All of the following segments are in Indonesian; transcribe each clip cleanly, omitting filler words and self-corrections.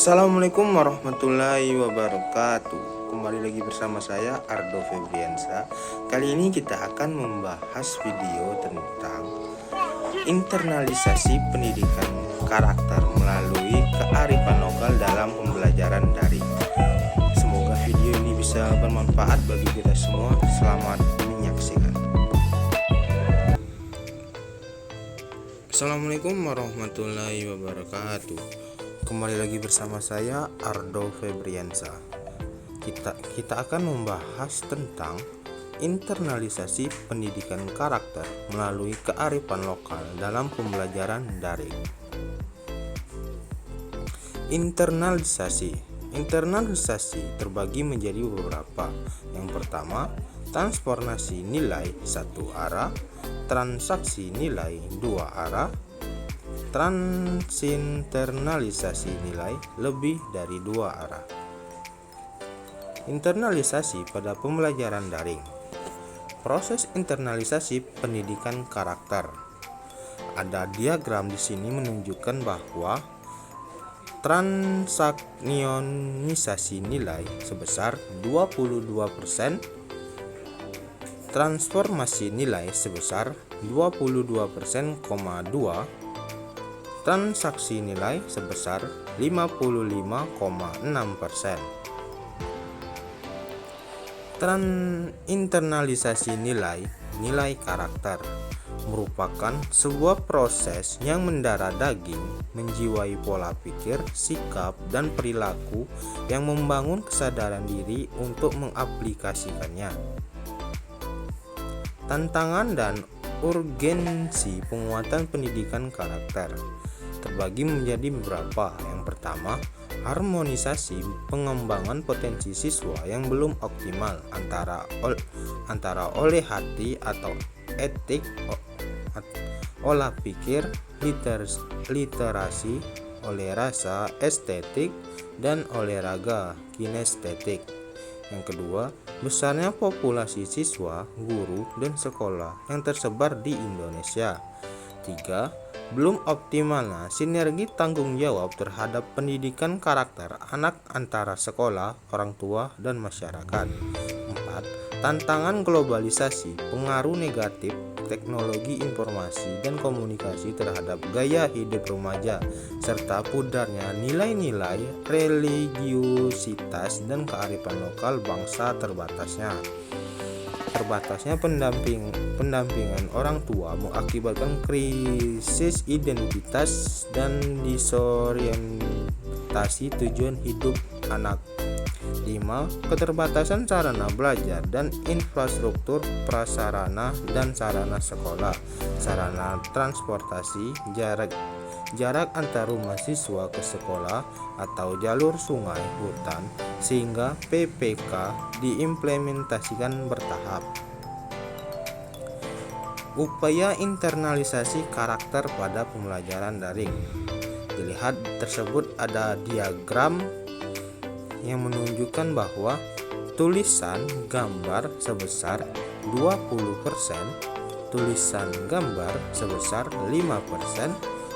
Assalamualaikum warahmatullahi wabarakatuh. Kembali lagi bersama saya Ardo Febriansa. Kali ini kita akan membahas video tentang internalisasi pendidikan karakter melalui kearifan lokal dalam pembelajaran daring. Semoga video ini bisa bermanfaat bagi kita semua. Selamat menyaksikan. Assalamualaikum warahmatullahi wabarakatuh. Kembali lagi bersama saya Ardo Febriansa. Kita akan membahas tentang internalisasi pendidikan karakter melalui kearifan lokal dalam pembelajaran daring. Internalisasi terbagi menjadi beberapa. Yang pertama, transformasi nilai satu arah, transaksi nilai dua arah, transinternalisasi nilai lebih dari dua arah. Internalisasi pada pembelajaran daring. Proses internalisasi pendidikan karakter. Ada diagram di sini menunjukkan bahwa transaksionisasi nilai sebesar 22%, transformasi nilai sebesar 22%,2%, transaksi nilai sebesar 55,6%. Internalisasi nilai karakter merupakan sebuah proses yang mendarah daging, menjiwai pola pikir, sikap, dan perilaku yang membangun kesadaran diri untuk mengaplikasikannya. Tantangan dan urgensi penguatan pendidikan karakter terbagi menjadi beberapa. Yang pertama, harmonisasi pengembangan potensi siswa yang belum optimal antara oleh hati atau etik, olah pikir, literasi, oleh rasa, estetik, dan oleh raga, kinestetik. Yang kedua, besarnya populasi siswa, guru, dan sekolah yang tersebar di Indonesia. 3. Belum optimalnya sinergi tanggung jawab terhadap pendidikan karakter anak antara sekolah, orang tua, dan masyarakat. 4. Tantangan globalisasi, pengaruh negatif teknologi informasi dan komunikasi terhadap gaya hidup remaja, serta pudarnya nilai-nilai religiusitas dan kearifan lokal bangsa. Terbatasnya pendampingan orang tua mengakibatkan krisis identitas dan disorientasi tujuan hidup anak. 5. Keterbatasan sarana belajar dan infrastruktur prasarana dan sarana sekolah, sarana transportasi, jarak antar rumah siswa ke sekolah atau jalur sungai, hutan, sehingga PPK diimplementasikan bertahap. Upaya internalisasi karakter pada pembelajaran daring. Dilihat tersebut ada diagram yang menunjukkan bahwa tulisan gambar sebesar 20%, tulisan gambar sebesar 5%,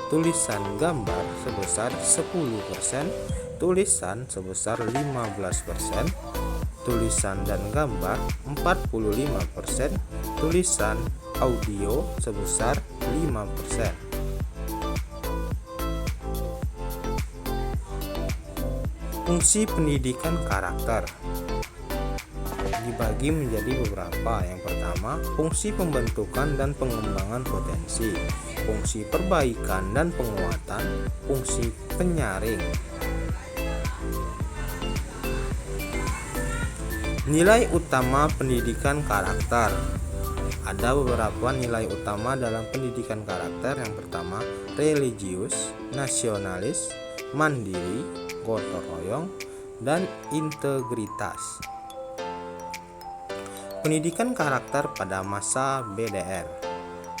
tulisan gambar sebesar 10%, tulisan sebesar 15%, tulisan dan gambar 45%, tulisan audio sebesar 5%. Fungsi pendidikan karakter dibagi menjadi beberapa. Yang pertama, fungsi pembentukan dan pengembangan potensi, fungsi perbaikan dan penguatan, fungsi penyaring. Nilai utama pendidikan karakter. Ada beberapa nilai utama dalam pendidikan karakter. Yang pertama, religius, nasionalis, mandiri, gotong royong, dan integritas. Pendidikan karakter pada masa BDR.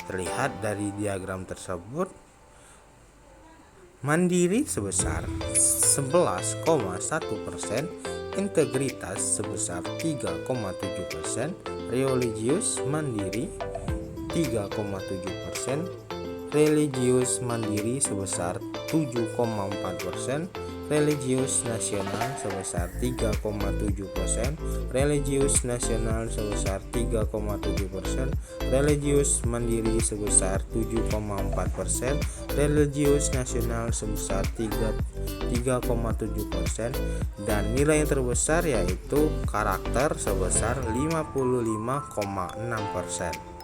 Terlihat dari diagram tersebut, mandiri sebesar 11,1%, integritas sebesar 3,7%, religius mandiri 3,7%, religius mandiri sebesar 7,4%, religius nasional sebesar 3,7%, religius nasional sebesar 3,7%, religius mandiri sebesar 7,4%, religius nasional sebesar 3,7%, dan nilai yang terbesar yaitu karakter sebesar 55,6%.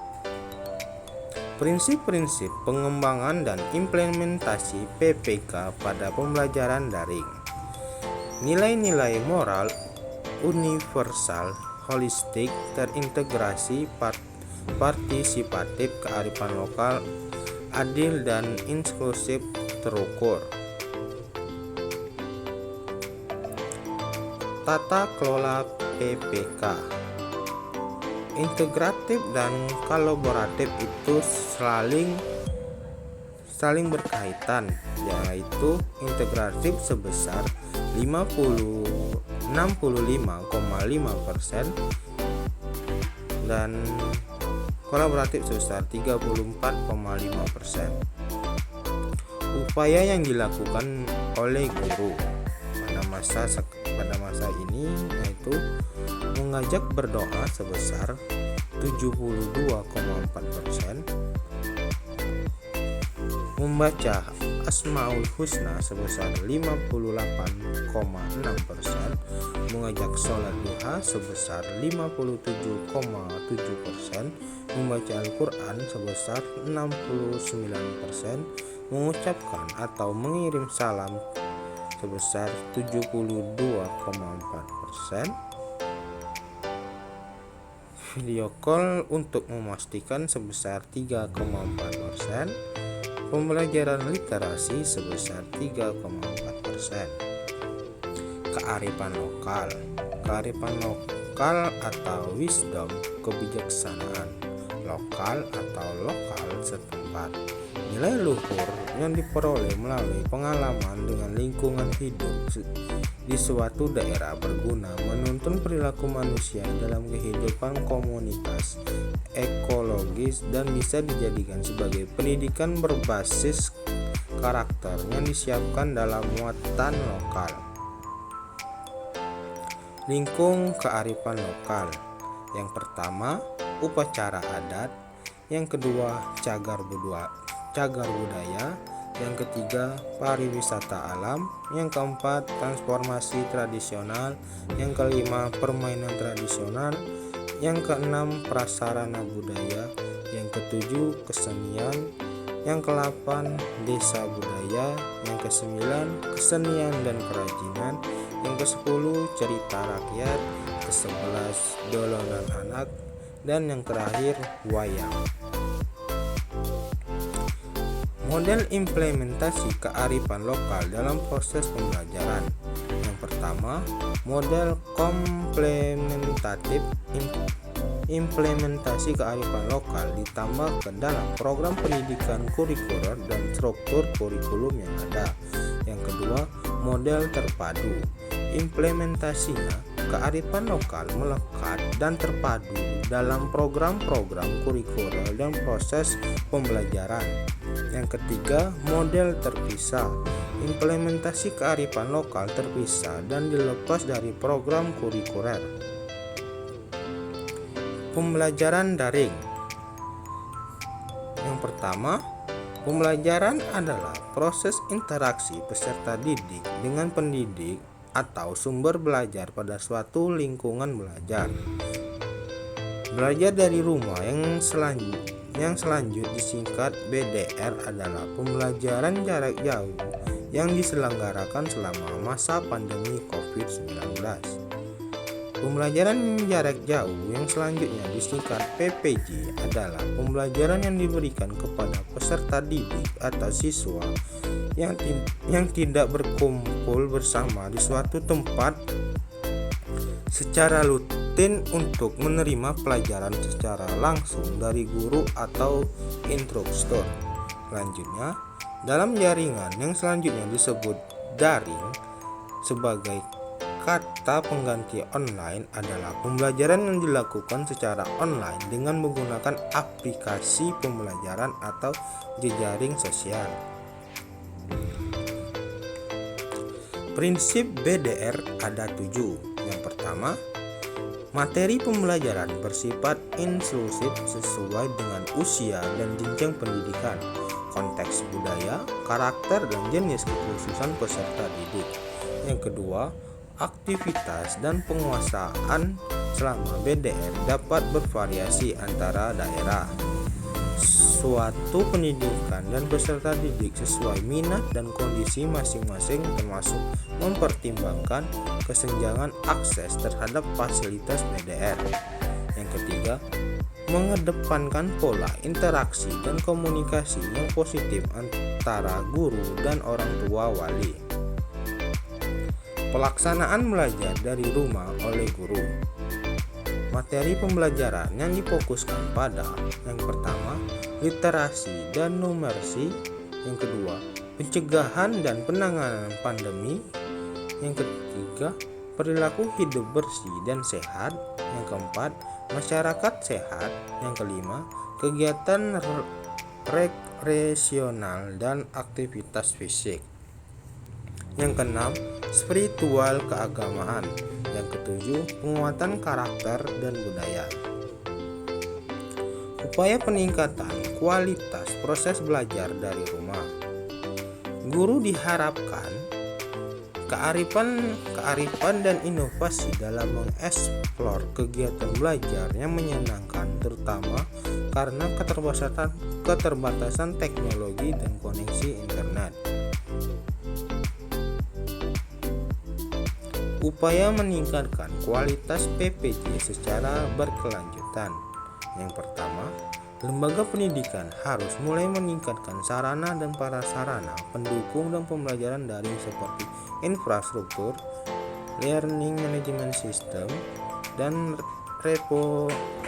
Prinsip-prinsip pengembangan dan implementasi PPK pada pembelajaran daring. Nilai-nilai moral universal, holistik, terintegrasi, partisipatif, kearifan lokal, adil dan inklusif terukur. Tata kelola PPK integratif dan kolaboratif itu saling berkaitan, yaitu integratif sebesar 65,5% dan kolaboratif sebesar 34,5%. Upaya yang dilakukan oleh guru pada masa ini yaitu mengajak berdoa sebesar 72,4%, membaca Asmaul Husna sebesar 58,6%, mengajak sholat duha sebesar 57,7%, membaca Al-Quran sebesar 69%, mengucapkan atau mengirim salam sebesar 72,4%, video call untuk memastikan sebesar 3,4%, pembelajaran literasi sebesar 3,4%. Kearifan lokal atau wisdom, kebijaksanaan lokal atau lokal setempat, nilai luhur yang diperoleh melalui pengalaman dengan lingkungan hidup di suatu daerah berguna menuntun perilaku manusia dalam kehidupan komunitas ekologis dan bisa dijadikan sebagai pendidikan berbasis karakter yang disiapkan dalam muatan lokal. Lingkung kearifan lokal. Yang pertama, upacara adat. Yang kedua, cagar budaya. Yang ketiga, pariwisata alam. Yang keempat, transformasi tradisional. Yang kelima, permainan tradisional. Yang keenam, prasarana budaya. Yang ketujuh, kesenian. Yang ke-8, desa budaya. Yang ke-9, kesenian dan kerajinan. Yang ke-10, cerita rakyat. Ke-11, dolanan anak. Dan yang terakhir, wayang. Model implementasi kearifan lokal dalam proses pembelajaran. Yang pertama, model komplementatif. Implementasi kearifan lokal ditambahkan dalam program pendidikan kurikuler dan struktur kurikulum yang ada. Yang kedua, model terpadu. Implementasinya, kearifan lokal melekat dan terpadu dalam program-program kurikuler dan proses pembelajaran. Yang ketiga, model terpisah. Implementasi kearifan lokal terpisah dan dilepas dari program kurikuler. Pembelajaran daring. Yang pertama, pembelajaran adalah proses interaksi peserta didik dengan pendidik atau sumber belajar pada suatu lingkungan belajar. Belajar dari rumah yang selanjut disingkat BDR adalah pembelajaran jarak jauh yang diselenggarakan selama masa pandemi COVID-19. Pembelajaran jarak jauh yang selanjutnya disingkat PPJ adalah pembelajaran yang diberikan kepada peserta didik atau siswa yang tidak berkumpul bersama di suatu tempat secara rutin untuk menerima pelajaran secara langsung dari guru atau instruktur. Selanjutnya, dalam jaringan yang selanjutnya disebut daring sebagai kata pengganti online adalah pembelajaran yang dilakukan secara online dengan menggunakan aplikasi pembelajaran atau jejaring sosial. Prinsip BDR ada 7. Yang pertama, materi pembelajaran bersifat inklusif sesuai dengan usia dan jenjang pendidikan, konteks budaya, karakter, dan jenis kekhususan peserta didik. Yang kedua, aktivitas dan penguasaan selama BDR dapat bervariasi antara daerah. Suatu pendidikan dan peserta didik sesuai minat dan kondisi masing-masing, termasuk mempertimbangkan kesenjangan akses terhadap fasilitas BDR. Yang ketiga, mengedepankan pola interaksi dan komunikasi yang positif antara guru dan orang tua wali. Pelaksanaan belajar dari rumah oleh guru. Materi pembelajaran yang difokuskan pada yang pertama, literasi dan numerasi. Yang kedua, pencegahan dan penanganan pandemi. Yang ketiga, perilaku hidup bersih dan sehat. Yang keempat, masyarakat sehat. Yang kelima, kegiatan rekreasional dan aktivitas fisik. Yang keenam, spiritual keagamaan. Yang ketujuh, penguatan karakter dan budaya. Upaya peningkatan kualitas proses belajar dari rumah. Guru diharapkan kearifan dan inovasi dalam mengeksplor kegiatan belajar yang menyenangkan, terutama karena keterbatasan teknologi dan koneksi internet. Upaya meningkatkan kualitas PPJ secara berkelanjutan. Yang pertama, lembaga pendidikan harus mulai meningkatkan sarana dan prasarana pendukung dan pembelajaran daring seperti infrastruktur, learning management system, dan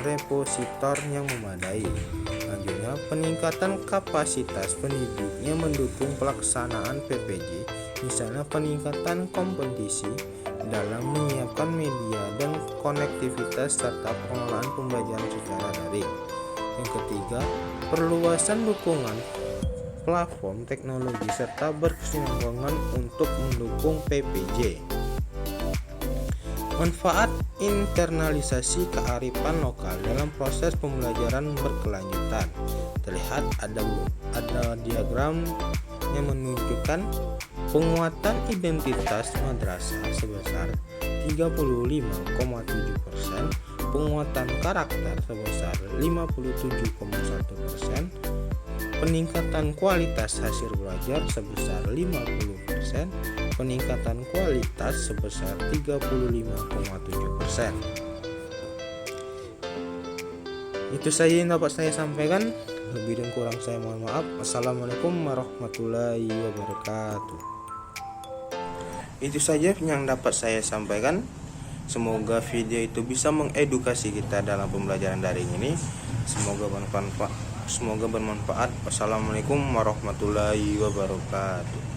repositor yang memadai. Selanjutnya, peningkatan kapasitas pendidik yang mendukung pelaksanaan PPJ, misalnya peningkatan kompetisi dalam menyiapkan media dan konektivitas serta pengelolaan pembelajaran secara daring. Yang ketiga, perluasan dukungan platform teknologi serta berkesinambungan untuk mendukung PPJ. Manfaat internalisasi kearifan lokal dalam proses pembelajaran berkelanjutan. Terlihat ada diagram yang menunjukkan penguatan identitas madrasah sebesar 35,7%, penguatan karakter sebesar 57,1%, peningkatan kualitas hasil belajar sebesar 50%, peningkatan kualitas sebesar 35,7%. Itu saja yang dapat saya sampaikan. Lebih dan kurang saya mohon maaf. Assalamualaikum warahmatullahi wabarakatuh. Itu saja yang dapat saya sampaikan. Semoga video itu bisa mengedukasi kita dalam pembelajaran daring ini. Semoga bermanfaat. Wassalamualaikum warahmatullahi wabarakatuh.